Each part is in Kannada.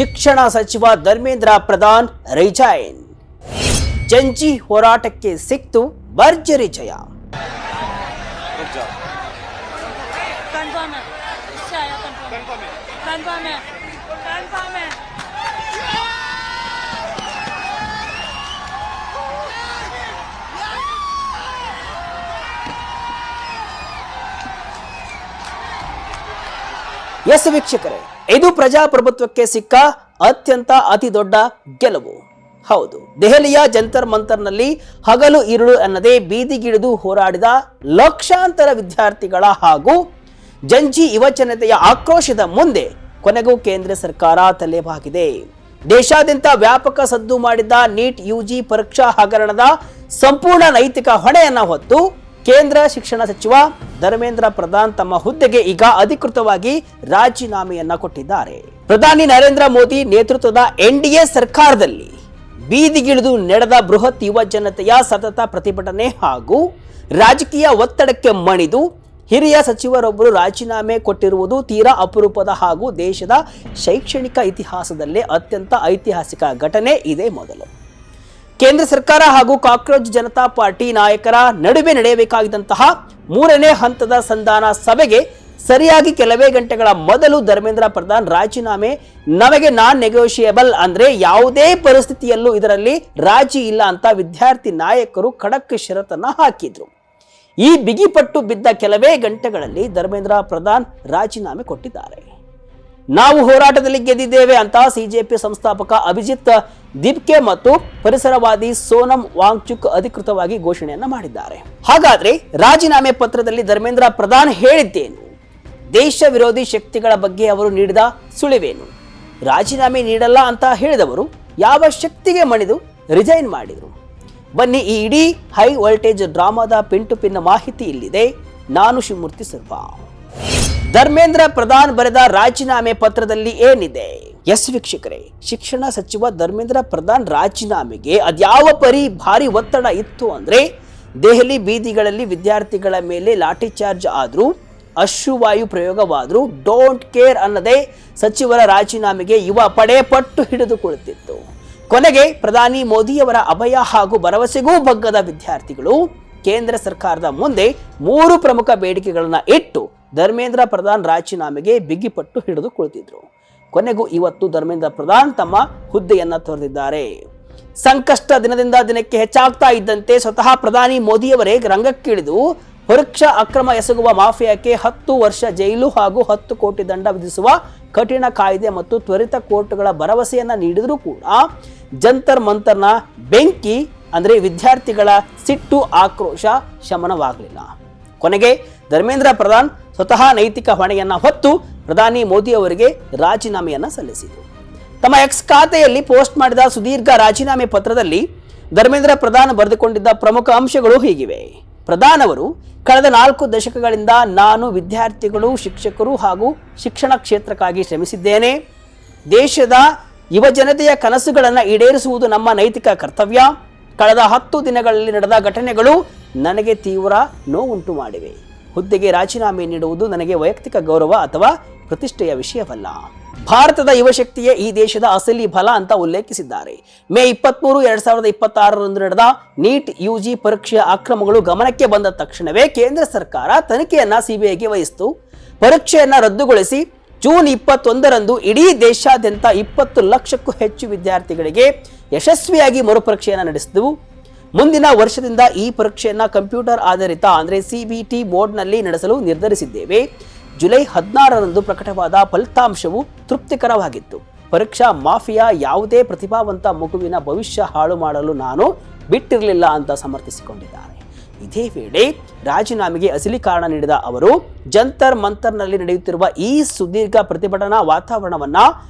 ಶಿಕ್ಷಣ ಸಚಿವ ಧರ್ಮೇಂದ್ರ ಪ್ರಧಾನ್ ರಿಜೈನ್. ಜಂಜಿ ಹೋರಾಟಕ್ಕೆ ಸಿಕ್ತು ಭರ್ಜರಿ ಜಯ. ಎಸ್ ವೀಕ್ಷಕರೇ, ಇದು ಪ್ರಜಾಪ್ರಭುತ್ವಕ್ಕೆ ಸಿಕ್ಕ ಅತ್ಯಂತ ಅತಿ ದೊಡ್ಡ ಗೆಲುವು. ಹೌದು, ದೆಹಲಿಯ ಜಂತರ್ ಮಂತರ್ನಲ್ಲಿ ಹಗಲು ಇರುಳು ಅನ್ನದೇ ಬೀದಿಗಿಳಿದು ಹೋರಾಡಿದ ಲಕ್ಷಾಂತರ ವಿದ್ಯಾರ್ಥಿಗಳ ಹಾಗೂ ಜಂಜಿ ಯುವಜನತೆಯ ಆಕ್ರೋಶದ ಮುಂದೆ ಕೊನೆಗೂ ಕೇಂದ್ರ ಸರ್ಕಾರ ತಲೆಬಾಗಿದೆ. ದೇಶಾದ್ಯಂತ ವ್ಯಾಪಕ ಸದ್ದು ಮಾಡಿದ್ದ ನೀಟ್ ಯುಜಿ ಪರೀಕ್ಷಾ ಹಗರಣದ ಸಂಪೂರ್ಣ ನೈತಿಕ ಹೊಣೆಯನ್ನ ಹೊತ್ತು ಕೇಂದ್ರ ಶಿಕ್ಷಣ ಸಚಿವ ಧರ್ಮೇಂದ್ರ ಪ್ರಧಾನ್ ತಮ್ಮ ಹುದ್ದೆಗೆ ಈಗ ಅಧಿಕೃತವಾಗಿ ರಾಜೀನಾಮೆಯನ್ನ ಕೊಟ್ಟಿದ್ದಾರೆ. ಪ್ರಧಾನಿ ನರೇಂದ್ರ ಮೋದಿ ನೇತೃತ್ವದ ಎನ್ಡಿಎ ಸರ್ಕಾರದಲ್ಲಿ ಬೀದಿಗಿಳಿದು ನಡೆದ ಬೃಹತ್ ಯುವ ಜನತೆಯ ಸತತ ಪ್ರತಿಭಟನೆ ಹಾಗೂ ರಾಜಕೀಯ ಒತ್ತಡಕ್ಕೆ ಮಣಿದು ಹಿರಿಯ ಸಚಿವರೊಬ್ಬರು ರಾಜೀನಾಮೆ ಕೊಟ್ಟಿರುವುದು ತೀರಾ ಅಪರೂಪದ ಹಾಗೂ ದೇಶದ ಶೈಕ್ಷಣಿಕ ಇತಿಹಾಸದಲ್ಲೇ ಅತ್ಯಂತ ಐತಿಹಾಸಿಕ ಘಟನೆ ಇದೇ ಮೊದಲು. ಕೇಂದ್ರ ಸರ್ಕಾರ ಹಾಗೂ ಕಾಕ್ರೋಚ್ ಜನತಾ ಪಾರ್ಟಿ ನಾಯಕರ ನಡುವೆ ನಡೆಯಬೇಕಾಗಿದ್ದಂತಹ 3ನೇ ಹಂತದ ಸಂಧಾನ ಸಭೆಗೆ ಸರಿಯಾಗಿ ಕೆಲವೇ ಗಂಟೆಗಳ ಮೊದಲು ಧರ್ಮೇಂದ್ರ ಪ್ರಧಾನ್ ರಾಜೀನಾಮೆ ನಮಗೆ ನಾನ್ ನೆಗೋಷಿಯೇಬಲ್, ಅಂದ್ರೆ ಯಾವುದೇ ಪರಿಸ್ಥಿತಿಯಲ್ಲೂ ಇದರಲ್ಲಿ ರಾಜಿ ಇಲ್ಲ ಅಂತ ವಿದ್ಯಾರ್ಥಿ ನಾಯಕರು ಖಡಕ್ ಷರತ್ತನ್ನ ಹಾಕಿದ್ರು. ಈ ಬಿಗಿಪಟ್ಟು ಬಿದ್ದ ಕೆಲವೇ ಗಂಟೆಗಳಲ್ಲಿ ಧರ್ಮೇಂದ್ರ ಪ್ರಧಾನ್ ರಾಜೀನಾಮೆ ಕೊಟ್ಟಿದ್ದಾರೆ. ನಾವು ಹೋರಾಟದಲ್ಲಿ ಗೆದ್ದಿದ್ದೇವೆ ಅಂತ ಸಿಜೆಪಿ ಸಂಸ್ಥಾಪಕ ಅಭಿಜಿತ್ ದಿಪ್ಕೆ ಮತ್ತು ಪರಿಸರವಾದಿ ಸೋನಂ ವಾಂಗ್ಚುಕ್ ಅಧಿಕೃತವಾಗಿ ಘೋಷಣೆಯನ್ನ ಮಾಡಿದ್ದಾರೆ. ಹಾಗಾದ್ರೆ ರಾಜೀನಾಮೆ ಪತ್ರದಲ್ಲಿ ಧರ್ಮೇಂದ್ರ ಪ್ರಧಾನ್ ಹೇಳಿದ್ದೇನು? ದೇಶ ವಿರೋಧಿ ಶಕ್ತಿಗಳ ಬಗ್ಗೆ ಅವರು ನೀಡಿದ ಸುಳಿವೇನು? ರಾಜೀನಾಮೆ ನೀಡಲ್ಲ ಅಂತ ಹೇಳಿದವರು ಯಾವ ಶಕ್ತಿಗೆ ಮಣಿದು ರಿಸೈನ್ ಮಾಡಿದರು? ಬನ್ನಿ, ಈ ಇಡೀ ಹೈ ವೋಲ್ಟೇಜ್ ಡ್ರಾಮಾದ ಪಿನ್ ಟು ಪಿನ್ ಮಾಹಿತಿ ಇಲ್ಲಿದೆ. ನಾನು ಶಿವಮೂರ್ತಿ ಸರ್ವಾ. ಧರ್ಮೇಂದ್ರ ಪ್ರಧಾನ್ ಬರೆದ ರಾಜೀನಾಮೆ ಪತ್ರದಲ್ಲಿ ಏನಿದೆ? ಎಸ್ ವೀಕ್ಷಕರೇ, ಶಿಕ್ಷಣ ಸಚಿವ ಧರ್ಮೇಂದ್ರ ಪ್ರಧಾನ್ ರಾಜೀನಾಮೆಗೆ ಅದ್ಯಾವ ಭಾರಿ ಒತ್ತಡ ಇತ್ತು ಅಂದ್ರೆ, ದೆಹಲಿ ಬೀದಿಗಳಲ್ಲಿ ವಿದ್ಯಾರ್ಥಿಗಳ ಮೇಲೆ ಲಾಠಿ ಚಾರ್ಜ್ ಆದ್ರೂ, ಅಶ್ರುವಾಯು ಪ್ರಯೋಗವಾದ್ರೂ ಡೋಂಟ್ ಕೇರ್ ಅನ್ನದೇ ಸಚಿವರ ರಾಜೀನಾಮೆಗೆ ಯುವ ಪಡೆ ಪಟ್ಟು ಹಿಡಿದು ಕುಳಿತಿತ್ತು. ಕೊನೆಗೆ ಪ್ರಧಾನಿ ಮೋದಿಯವರ ಅಭಯ ಹಾಗೂ ಭರವಸೆಗೂ ಬಗ್ಗದ ವಿದ್ಯಾರ್ಥಿಗಳು ಕೇಂದ್ರ ಸರ್ಕಾರದ ಮುಂದೆ 3 ಪ್ರಮುಖ ಬೇಡಿಕೆಗಳನ್ನ ಇಟ್ಟು ಧರ್ಮೇಂದ್ರ ಪ್ರಧಾನ್ ರಾಜೀನಾಮೆಗೆ ಬಿಗಿಪಟ್ಟು ಹಿಡಿದು ಕುಳಿತಿದ್ರು. ಕೊನೆಗೂ ಇವತ್ತು ಧರ್ಮೇಂದ್ರ ಪ್ರಧಾನ್ ತಮ್ಮ ಹುದ್ದೆಯನ್ನ ತೊರೆದಿದ್ದಾರೆ. ಸಂಕಷ್ಟ ದಿನದಿಂದ ದಿನಕ್ಕೆ ಹೆಚ್ಚಾಗ್ತಾ ಇದ್ದಂತೆ ಸ್ವತಃ ಪ್ರಧಾನಿ ಮೋದಿಯವರೇ ರಂಗಕ್ಕಿಳಿದು ಪರೀಕ್ಷಾ ಅಕ್ರಮ ಎಸಗುವ ಮಾಫಿಯಾಕ್ಕೆ 10 ವರ್ಷ ಜೈಲು ಹಾಗೂ 10 ಕೋಟಿ ದಂಡ ವಿಧಿಸುವ ಕಠಿಣ ಕಾಯ್ದೆ ಮತ್ತು ತ್ವರಿತ ಕೋರ್ಟ್ಗಳ ಭರವಸೆಯನ್ನ ನೀಡಿದರೂ ಕೂಡ ಜಂತರ್ ಮಂತರ್ನ ಬೆಂಕಿ ಅಂದ್ರೆ ವಿದ್ಯಾರ್ಥಿಗಳ ಸಿಟ್ಟು ಆಕ್ರೋಶ ಶಮನವಾಗಲಿಲ್ಲ. ಕೊನೆಗೆ ಧರ್ಮೇಂದ್ರ ಪ್ರಧಾನ್ ಸ್ವತಃ ನೈತಿಕ ಹೊಣೆಯನ್ನ ಹೊತ್ತು ಪ್ರಧಾನಿ ಮೋದಿ ಅವರಿಗೆ ರಾಜೀನಾಮೆಯನ್ನ ಸಲ್ಲಿಸಿದರು. ತಮ್ಮ ಎಕ್ಸ್ ಖಾತೆಯಲ್ಲಿ ಪೋಸ್ಟ್ ಮಾಡಿದ ಸುದೀರ್ಘ ರಾಜೀನಾಮೆ ಪತ್ರದಲ್ಲಿ ಧರ್ಮೇಂದ್ರ ಪ್ರಧಾನ್ ಬರೆದುಕೊಂಡಿದ್ದ ಪ್ರಮುಖ ಅಂಶಗಳು ಹೀಗಿವೆ. ಪ್ರಧಾನ್ ಅವರು ಕಳೆದ 4 ದಶಕಗಳಿಂದ ನಾನು ವಿದ್ಯಾರ್ಥಿಗಳು, ಶಿಕ್ಷಕರು ಹಾಗೂ ಶಿಕ್ಷಣ ಕ್ಷೇತ್ರಕ್ಕಾಗಿ ಶ್ರಮಿಸಿದ್ದೇನೆ. ದೇಶದ ಯುವ ಜನತೆಯ ಕನಸುಗಳನ್ನು ಈಡೇರಿಸುವುದು ನಮ್ಮ ನೈತಿಕ ಕರ್ತವ್ಯ. ಕಳೆದ 10 ದಿನಗಳಲ್ಲಿ ನಡೆದ ಘಟನೆಗಳು ನನಗೆ ತೀವ್ರ ನೋವುಂಟು ಮಾಡಿವೆ. ಹುದ್ದೆಗೆ ರಾಜೀನಾಮೆ ನೀಡುವುದು ನನಗೆ ವೈಯಕ್ತಿಕ ಗೌರವ ಅಥವಾ ಪ್ರತಿಷ್ಠೆಯ ವಿಷಯವಲ್ಲ. ಭಾರತದ ಯುವಶಕ್ತಿಯೇ ಈ ದೇಶದ ಅಸಲಿ ಬಲ ಅಂತ ಉಲ್ಲೇಖಿಸಿದ್ದಾರೆ. ಮೇ 23, 2026 ನಡೆದ ನೀಟ್ ಯುಜಿ ಪರೀಕ್ಷೆಯ ಅಕ್ರಮಗಳು ಗಮನಕ್ಕೆ ಬಂದ ತಕ್ಷಣವೇ ಕೇಂದ್ರ ಸರ್ಕಾರ ತನಿಖೆಯನ್ನ ಸಿಬಿಐಗೆ ವಹಿಸಿತು. ಪರೀಕ್ಷೆಯನ್ನ ರದ್ದುಗೊಳಿಸಿ ಜೂನ್ 21ರಂದು ಇಡೀ ದೇಶಾದ್ಯಂತ 20 ಲಕ್ಷಕ್ಕೂ ಹೆಚ್ಚು ವಿದ್ಯಾರ್ಥಿಗಳಿಗೆ ಯಶಸ್ವಿಯಾಗಿ ಮರುಪರೀಕ್ಷೆಯನ್ನು ನಡೆಸಿದವು. ಮುಂದಿನ ವರ್ಷದಿಂದ ಈ ಪರೀಕ್ಷೆಯನ್ನ ಕಂಪ್ಯೂಟರ್ ಆಧಾರಿತ ಅಂದ್ರೆ ಸಿಬಿಟಿ ಮೋಡ್ನಲ್ಲಿ ನಡೆಸಲು ನಿರ್ಧರಿಸಿದ್ದೇವೆ. ಜುಲೈ 16ರಂದು ಪ್ರಕಟವಾದ ಫಲಿತಾಂಶವು ತೃಪ್ತಿಕರವಾಗಿತ್ತು. ಪರೀಕ್ಷಾ ಮಾಫಿಯಾ ಯಾವುದೇ ಪ್ರತಿಭಾವಂತ ಮಗುವಿನ ಭವಿಷ್ಯ ಹಾಳು ಮಾಡಲು ನಾನು ಬಿಟ್ಟಿರಲಿಲ್ಲ ಅಂತ ಸಮರ್ಥಿಸಿಕೊಂಡಿದ್ದಾರೆ. ಇದೇ ವೇಳೆ ರಾಜೀನಾಮೆಗೆ ಅಸಲಿ ಕಾರಣ ನೀಡಿದ ಅವರು ಜಂತರ್ ಮಂತರ್ನಲ್ಲಿ ನಡೆಯುತ್ತಿರುವ ಈ ಸುದೀರ್ಘ ಪ್ರತಿಭಟನಾ ವಾತಾವರಣವನ್ನ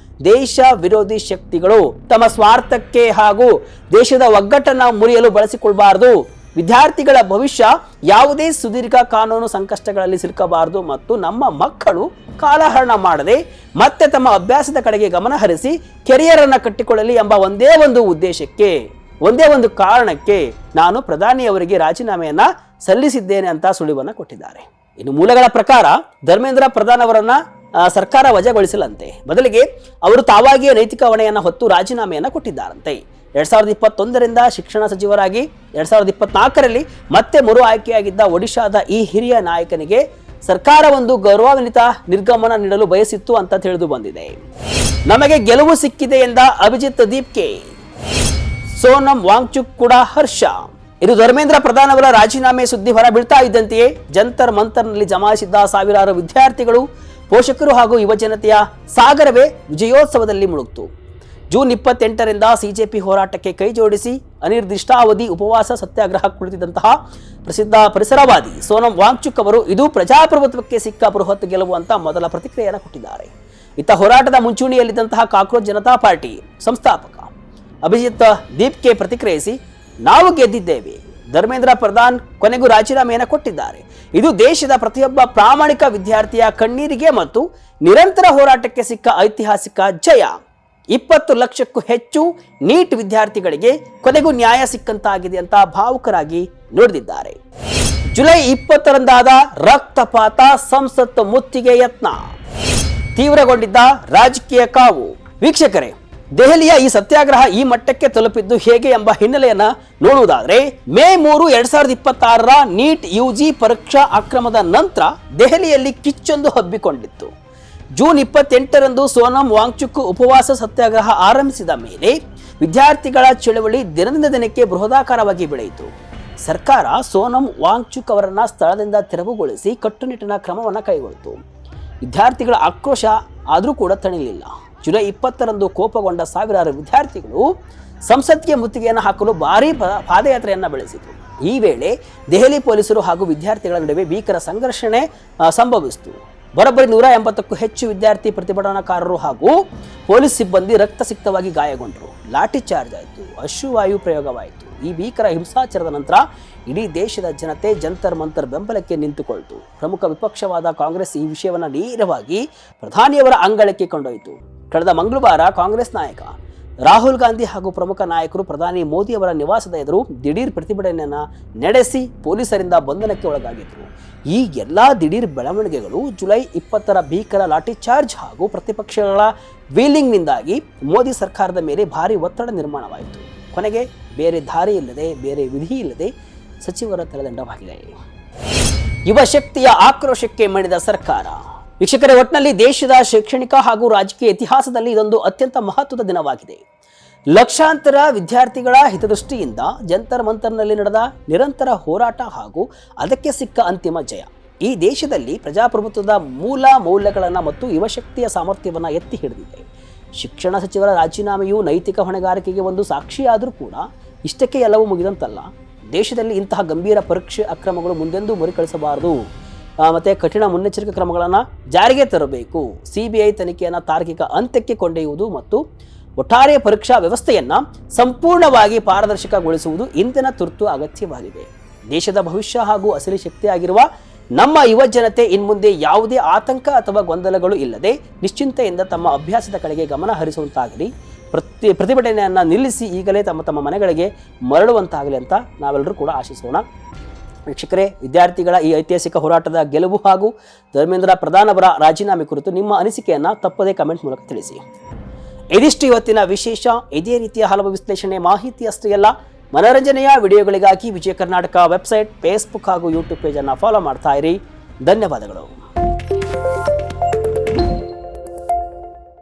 ದೇಶ ವಿರೋಧಿ ಶಕ್ತಿಗಳು ತಮ್ಮ ಸ್ವಾರ್ಥಕ್ಕೆ ಹಾಗೂ ದೇಶದ ಒಗ್ಗಟ್ಟನ್ನು ಮುರಿಯಲು ಬಳಸಿಕೊಳ್ಳಬಾರದು. ವಿದ್ಯಾರ್ಥಿಗಳ ಭವಿಷ್ಯ ಯಾವುದೇ ಸುದೀರ್ಘ ಕಾನೂನು ಸಂಕಷ್ಟಗಳಲ್ಲಿ ಸಿಲುಕಬಾರದು ಮತ್ತು ನಮ್ಮ ಮಕ್ಕಳು ಕಾಲಹರಣ ಮಾಡದೆ ಮತ್ತೆ ತಮ್ಮ ಅಭ್ಯಾಸದ ಕಡೆಗೆ ಗಮನ ಹರಿಸಿ ಕೆರಿಯರ್ ಅನ್ನು ಕಟ್ಟಿಕೊಳ್ಳಲಿ ಎಂಬ ಒಂದೇ ಒಂದು ಉದ್ದೇಶಕ್ಕೆ, ಒಂದೇ ಒಂದು ಕಾರಣಕ್ಕೆ ನಾನು ಪ್ರಧಾನಿಯವರಿಗೆ ರಾಜೀನಾಮೆಯನ್ನ ಸಲ್ಲಿಸಿದ್ದೇನೆ ಅಂತ ಸುಳಿವನ್ನ ಕೊಟ್ಟಿದ್ದಾರೆ. ಇನ್ನು ಮೂಲಗಳ ಪ್ರಕಾರ ಧರ್ಮೇಂದ್ರ ಪ್ರಧಾನ್ ಅವರನ್ನ ಸರ್ಕಾರ ವಜಾಗೊಳಿಸಲಂತೆ. ಬದಲಿಗೆ ಅವರು ತಾವಾಗಿಯೇ ನೈತಿಕ ಹೊಣೆಯನ್ನು ಹೊತ್ತು ರಾಜೀನಾಮೆಯನ್ನು ಕೊಟ್ಟಿದ್ದಾರಂತೆ. 2021ರಿಂದ ಶಿಕ್ಷಣ ಸಚಿವರಾಗಿ 2024ರಲ್ಲಿ ಮತ್ತೆ ಮರು ಆಯ್ಕೆಯಾಗಿದ್ದ ಒಡಿಶಾದ ಈ ಹಿರಿಯ ನಾಯಕನಿಗೆ ಸರ್ಕಾರ ಒಂದು ಗೌರವಾನ್ವಿತ ನಿರ್ಗಮನ ನೀಡಲು ಬಯಸಿತ್ತು ಅಂತ ತಿಳಿದು ಬಂದಿದೆ. ನಮಗೆ ಗೆಲುವು ಸಿಕ್ಕಿದೆ ಎಂದ ಅಭಿಜಿತ್ ದೀಪ್ಗೆ. ಸೋನಂ ವಾಂಗ್ಚುಕ್ ಕೂಡ ಹರ್ಷ. ಇದು ಧರ್ಮೇಂದ್ರ ಪ್ರಧಾನ್ ಅವರ ರಾಜೀನಾಮೆ ಸುದ್ದಿ ಹೊರ ಬೀಳ್ತಾ ಇದ್ದಂತೆಯೇ ಜಂತರ್ ಮಂತರ್ನಲ್ಲಿ ಜಮಾಯಿಸಿದ್ದ ಸಾವಿರಾರು ವಿದ್ಯಾರ್ಥಿಗಳು, ಪೋಷಕರು ಹಾಗೂ ಯುವಜನತೆಯ ಸಾಗರವೇ ವಿಜಯೋತ್ಸವದಲ್ಲಿ ಮುಳುಗಿತು. ಜೂನ್ 28ರಿಂದ ಸಿಜೆಪಿ ಹೋರಾಟಕ್ಕೆ ಕೈ ಜೋಡಿಸಿ ಅನಿರ್ದಿಷ್ಟಾವಧಿ ಉಪವಾಸ ಸತ್ಯಾಗ್ರಹ ಕುಳಿತಿದ್ದಂತಹ ಪ್ರಸಿದ್ಧ ಪರಿಸರವಾದಿ ಸೋನಂ ವಾಂಗ್ಚುಕ್ ಅವರು ಇದು ಪ್ರಜಾಪ್ರಭುತ್ವಕ್ಕೆ ಸಿಕ್ಕ ಬೃಹತ್ ಗೆಲುವು ಅಂತ ಮೊದಲ ಪ್ರತಿಕ್ರಿಯೆಯನ್ನು ಕೊಟ್ಟಿದ್ದಾರೆ. ಇತ್ತ ಹೋರಾಟದ ಮುಂಚೂಣಿಯಲ್ಲಿದ್ದಂತಹ ಕಾಕ್ರೋಚ್ ಜನತಾ ಪಾರ್ಟಿ ಸಂಸ್ಥಾಪಕ ಅಭಿಜಿತ್ ದೀಪ್ಗೆ ಪ್ರತಿಕ್ರಿಯಿಸಿ, ನಾವು ಗೆದ್ದಿದ್ದೇವೆ, ಧರ್ಮೇಂದ್ರ ಪ್ರಧಾನ್ ಕೊನೆಗೂ ರಾಜೀನಾಮೆಯನ್ನು ಕೊಟ್ಟಿದ್ದಾರೆ. ಇದು ದೇಶದ ಪ್ರತಿಯೊಬ್ಬ ಪ್ರಾಮಾಣಿಕ ವಿದ್ಯಾರ್ಥಿಯ ಕಣ್ಣೀರಿಗೆ ಮತ್ತು ನಿರಂತರ ಹೋರಾಟಕ್ಕೆ ಸಿಕ್ಕ ಐತಿಹಾಸಿಕ ಜಯ. 20 ಲಕ್ಷಕ್ಕೂ ಹೆಚ್ಚು ನೀಟ್ ವಿದ್ಯಾರ್ಥಿಗಳಿಗೆ ಕೊನೆಗೂ ನ್ಯಾಯ ಸಿಕ್ಕಂತಾಗಿದೆ ಅಂತ ಭಾವುಕರಾಗಿ ನುಡಿದಿದ್ದಾರೆ. ಜುಲೈ 20ರಂದಾದ ರಕ್ತಪಾತ, ಸಂಸತ್ ಮುತ್ತಿಗೆ ಯತ್ನ, ತೀವ್ರಗೊಂಡಿದ್ದ ರಾಜಕೀಯ ಕಾವು. ವೀಕ್ಷಕರೇ, ದೆಹಲಿಯ ಈ ಸತ್ಯಾಗ್ರಹ ಈ ಮಟ್ಟಕ್ಕೆ ತಲುಪಿದ್ದು ಹೇಗೆ ಎಂಬ ಹಿನ್ನೆಲೆಯನ್ನ ನೋಡುವುದಾದರೆ, ಮೇ 3, 2026ರ ನೀಟ್ ಯುಜಿ ಪರೀಕ್ಷಾ ಅಕ್ರಮದ ನಂತರ ದೆಹಲಿಯಲ್ಲಿ ಕಿಚ್ಚೊಂದು ಹಬ್ಬಿಕೊಂಡಿತ್ತು. ಜೂನ್ 28ರಂದು ಸೋನಂ ವಾಂಗ್ಚುಕ್ ಉಪವಾಸ ಸತ್ಯಾಗ್ರಹ ಆರಂಭಿಸಿದ ಮೇಲೆ ವಿದ್ಯಾರ್ಥಿಗಳ ಚಳವಳಿ ದಿನದಿಂದ ದಿನಕ್ಕೆ ಬೃಹದಾಕಾರವಾಗಿ ಬೆಳೆಯಿತು. ಸರ್ಕಾರ ಸೋನಂ ವಾಂಗ್ಚುಕ್ ಅವರನ್ನ ಸ್ಥಳದಿಂದ ತೆರವುಗೊಳಿಸಿ ಕಟ್ಟುನಿಟ್ಟಿನ ಕ್ರಮವನ್ನು ಕೈಗೊಳ್ಳಿತು. ವಿದ್ಯಾರ್ಥಿಗಳ ಆಕ್ರೋಶ ಆದರೂ ಕೂಡ ತಣಿಲಿಲ್ಲ. ಜುಲೈ 20ರಂದು ಕೋಪಗೊಂಡ ಸಾವಿರಾರು ವಿದ್ಯಾರ್ಥಿಗಳು ಸಂಸತ್ಗೆ ಮುತ್ತಿಗೆಯನ್ನು ಹಾಕಲು ಭಾರೀ ಪಾದಯಾತ್ರೆಯನ್ನು ಬೆಳೆಸಿದರು. ಈ ವೇಳೆ ದೆಹಲಿ ಪೊಲೀಸರು ಹಾಗೂ ವಿದ್ಯಾರ್ಥಿಗಳ ನಡುವೆ ಭೀಕರ ಸಂಘರ್ಷಣೆ ಸಂಭವಿಸಿತು. ಬರೋಬ್ಬರಿ 180ಕ್ಕೂ ಹೆಚ್ಚು ವಿದ್ಯಾರ್ಥಿ ಪ್ರತಿಭಟನಾಕಾರರು ಹಾಗೂ ಪೊಲೀಸ್ ಸಿಬ್ಬಂದಿ ರಕ್ತಸಿಕ್ತವಾಗಿ ಗಾಯಗೊಂಡರು. ಲಾಠಿ ಚಾರ್ಜ್ ಆಯಿತು, ಅಶ್ರುವಾಯು ಪ್ರಯೋಗವಾಯಿತು. ಈ ಭೀಕರ ಹಿಂಸಾಚಾರದ ನಂತರ ಇಡೀ ದೇಶದ ಜನತೆ ಜಂತರ್ ಮಂತರ್ ಬೆಂಬಲಕ್ಕೆ ನಿಂತುಕೊಳ್ತು. ಪ್ರಮುಖ ವಿಪಕ್ಷವಾದ ಕಾಂಗ್ರೆಸ್ ಈ ವಿಷಯವನ್ನು ನೇರವಾಗಿ ಪ್ರಧಾನಿಯವರ ಅಂಗಳಕ್ಕೆ ಕೊಂಡೊಯ್ತು. ಕಳೆದ ಮಂಗಳವಾರ ಕಾಂಗ್ರೆಸ್ ನಾಯಕ ರಾಹುಲ್ ಗಾಂಧಿ ಹಾಗೂ ಪ್ರಮುಖ ನಾಯಕರು ಪ್ರಧಾನಿ ಮೋದಿ ಅವರ ನಿವಾಸದ ಎದುರು ದಿಢೀರ್ ಪ್ರತಿಭಟನೆಯನ್ನು ನಡೆಸಿ ಪೊಲೀಸರಿಂದ ಬಂಧನಕ್ಕೆ ಒಳಗಾಗಿದ್ದರು. ಈ ಎಲ್ಲ ದಿಢೀರ್ ಬೆಳವಣಿಗೆಗಳು ಜುಲೈ 20ರ ಭೀಕರ ಲಾಠಿ ಚಾರ್ಜ್ ಹಾಗೂ ಪ್ರತಿಪಕ್ಷಗಳ ವೀಲಿಂಗ್ನಿಂದಾಗಿ ಮೋದಿ ಸರ್ಕಾರದ ಮೇಲೆ ಭಾರಿ ಒತ್ತಡ ನಿರ್ಮಾಣವಾಯಿತು. ಕೊನೆಗೆ ಬೇರೆ ದಾರಿ ಇಲ್ಲದೆ, ಬೇರೆ ವಿಧಿ ಇಲ್ಲದೆ ಸಚಿವರ ತಲೆದಂಡವಾಗಿದೆ. ಯುವ ಶಕ್ತಿಯ ಆಕ್ರೋಶಕ್ಕೆ ಮಣಿದ ಸರ್ಕಾರ. ವೀಕ್ಷಕರೇ, ಒಟ್ಟಿನಲ್ಲಿ ದೇಶದ ಶೈಕ್ಷಣಿಕ ಹಾಗೂ ರಾಜಕೀಯ ಇತಿಹಾಸದಲ್ಲಿ ಇದೊಂದು ಅತ್ಯಂತ ಮಹತ್ವದ ದಿನವಾಗಿದೆ. ಲಕ್ಷಾಂತರ ವಿದ್ಯಾರ್ಥಿಗಳ ಹಿತದೃಷ್ಟಿಯಿಂದ ಜಂತರ್ ಮಂತರ್ನಲ್ಲಿ ನಡೆದ ನಿರಂತರ ಹೋರಾಟ ಹಾಗೂ ಅದಕ್ಕೆ ಸಿಕ್ಕ ಅಂತಿಮ ಜಯ ಈ ದೇಶದಲ್ಲಿ ಪ್ರಜಾಪ್ರಭುತ್ವದ ಮೂಲ ಮೌಲ್ಯಗಳನ್ನು ಮತ್ತು ಯುವಶಕ್ತಿಯ ಸಾಮರ್ಥ್ಯವನ್ನು ಎತ್ತಿ ಹಿಡಿದಿದೆ. ಶಿಕ್ಷಣ ಸಚಿವರ ರಾಜೀನಾಮೆಯು ನೈತಿಕ ಹೊಣೆಗಾರಿಕೆಗೆ ಒಂದು ಸಾಕ್ಷಿಯಾದರೂ ಕೂಡ ಇಷ್ಟಕ್ಕೆ ಎಲ್ಲವೂ ಮುಗಿದಂತಲ್ಲ. ದೇಶದಲ್ಲಿ ಇಂತಹ ಗಂಭೀರ ಪರೀಕ್ಷೆ ಅಕ್ರಮಗಳು ಮುಂದೆಂದೂ ಮರುಕಳಿಸಬಾರದು. ಮತ್ತು ಕಠಿಣ ಮುನ್ನೆಚ್ಚರಿಕೆ ಕ್ರಮಗಳನ್ನು ಜಾರಿಗೆ ತರಬೇಕು. CBI ತನಿಖೆಯನ್ನು ತಾರ್ಕಿಕ ಅಂತ್ಯಕ್ಕೆ ಕೊಂಡೊಯ್ಯುವುದು ಮತ್ತು ಒಟ್ಟಾರೆ ಪರೀಕ್ಷಾ ವ್ಯವಸ್ಥೆಯನ್ನು ಸಂಪೂರ್ಣವಾಗಿ ಪಾರದರ್ಶಕಗೊಳಿಸುವುದು ಇಂದಿನ ತುರ್ತು ಅಗತ್ಯವಾಗಿದೆ. ದೇಶದ ಭವಿಷ್ಯ ಹಾಗೂ ಅಸಲಿ ಶಕ್ತಿಯಾಗಿರುವ ನಮ್ಮ ಯುವ ಜನತೆ ಇನ್ಮುಂದೆ ಯಾವುದೇ ಆತಂಕ ಅಥವಾ ಗೊಂದಲಗಳು ಇಲ್ಲದೆ ನಿಶ್ಚಿಂತೆಯಿಂದ ತಮ್ಮ ಅಭ್ಯಾಸದ ಕಡೆಗೆ ಗಮನ ಹರಿಸುವಂತಾಗಲಿ, ಪ್ರತಿಭಟನೆಯನ್ನು ನಿಲ್ಲಿಸಿ ಈಗಲೇ ತಮ್ಮ ಮನೆಗಳಿಗೆ ಮರಳುವಂತಾಗಲಿ ಅಂತ ನಾವೆಲ್ಲರೂ ಕೂಡ ಆಶಿಸೋಣ. ವೀಕ್ಷಕರೇ, ವಿದ್ಯಾರ್ಥಿಗಳ ಈ ಐತಿಹಾಸಿಕ ಹೋರಾಟದ ಗೆಲುವು ಹಾಗೂ ಧರ್ಮೇಂದ್ರ ಪ್ರಧಾನ್ ಅವರ ರಾಜೀನಾಮೆ ಕುರಿತು ನಿಮ್ಮ ಅನಿಸಿಕೆಯನ್ನು ತಪ್ಪದೇ ಕಮೆಂಟ್ ಮೂಲಕ ತಿಳಿಸಿ. ಇದಿಷ್ಟು ಇವತ್ತಿನ ವಿಶೇಷ. ಇದೇ ರೀತಿಯ ಹಲವು ವಿಶ್ಲೇಷಣೆ, ಮಾಹಿತಿ ಅಷ್ಟೇ ಅಲ್ಲ, ಮನೋರಂಜನೆಯ ವಿಡಿಯೋಗಳಿಗಾಗಿ ವಿಜಯ ಕರ್ನಾಟಕ ವೆಬ್ಸೈಟ್, ಫೇಸ್ಬುಕ್ ಹಾಗೂ ಯೂಟ್ಯೂಬ್ ಪೇಜನ್ನು ಫಾಲೋ ಮಾಡ್ತಾ ಇರಿ. ಧನ್ಯವಾದಗಳು.